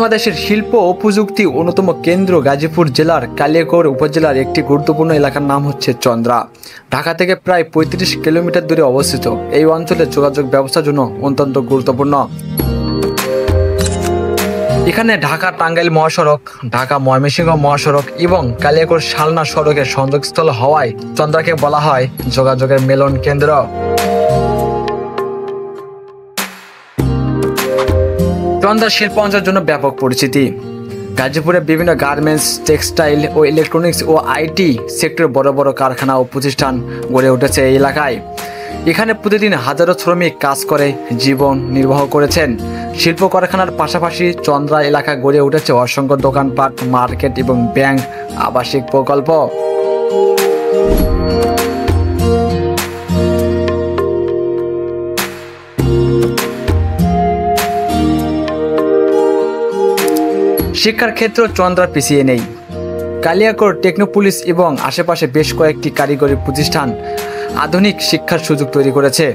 বাংলাদেশের শিল্প ও প্রযুক্তি অন্যতম কেন্দ্র গাজীপুর জেলার কালিয়াকৈর উপজেলার একটি গুরুত্বপূর্ণ এলাকার নাম হচ্ছে চন্দ্রা। ঢাকা থেকে প্রায় ৩৫ কিলোমিটার দূরে অবস্থিত এই অঞ্চলের যোগাযোগ ব্যবস্থার জন্য অত্যন্ত গুরুত্বপূর্ণ। এখানে ঢাকা টাঙ্গাইল মহাসড়ক, ঢাকা ময়মনসিংহ মহাসড়ক এবং কালিয়াকৈর শালনা সড়কের সংযোগস্থল হওয়ায় চন্দ্রাকে বলা হয় যোগাযোগের মিলন কেন্দ্র। চন্দ্রা শিল্প অঞ্চলের জন্য ব্যাপক পরিচিতি। গাজীপুরে বিভিন্ন গার্মেন্টস, টেক্সটাইল ও ইলেকট্রনিক্স ও আইটি সেক্টর বড় বড় কারখানা ও প্রতিষ্ঠান গড়ে উঠেছে এই এলাকায়। এখানে প্রতিদিন হাজারো শ্রমিক কাজ করে জীবন নির্বাহ করেছেন। শিল্প কারখানার পাশাপাশি চন্দ্রা এলাকা গড়ে উঠেছে অসংখ্য দোকানপাট, মার্কেট এবং ব্যাংক আবাসিক প্রকল্প। শিক্ষার ক্ষেত্র চন্দ্রা পিছিয়ে নেই। কালিয়াকৈর টেকনোপলিস এবং আশেপাশে বেশ কয়েকটি কারিগরি প্রতিষ্ঠান আধুনিক শিক্ষার সুযোগ তৈরি করেছে।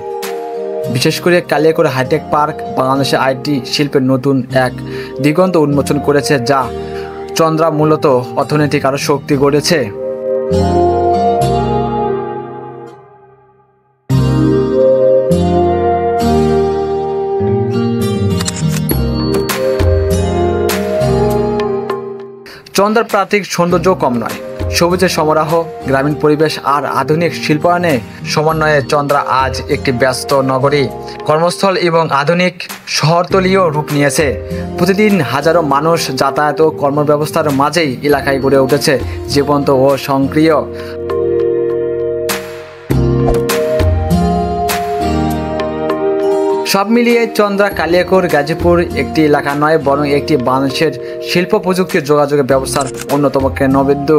বিশেষ করে কালিয়াকৈর হাইটেক পার্ক বাংলাদেশে আইটি শিল্পের নতুন এক দিগন্ত উন্মোচন করেছে, যা চন্দ্রা মূলত অর্থনৈতিক আরও শক্তি গড়েছে। চন্দ্রার প্রাকৃতিক সৌন্দর্য কম নয়। সবুজের সমারোহ, গ্রামীণ পরিবেশ আর আধুনিক শিল্পায়নে সমন্বয়ে চন্দ্রা আজ একটি ব্যস্ত নগরী, কর্মস্থল এবং আধুনিক শহরতলীয় রূপ নিয়েছে। প্রতিদিন হাজারো মানুষ যাতায়াত ও কর্মব্যবস্থার মাঝেই এলাকায় গড়ে উঠেছে জীবন্ত ও সক্রিয়। সব মিলিয়ে চন্দ্রা কালিয়াকৈর গাজীপুর একটি এলাকা নয়, বরং একটি বাংলাদেশের শিল্প প্রযুক্তি যোগাযোগের ব্যবস্থার অন্যতম কেন্দ্রবিন্দু।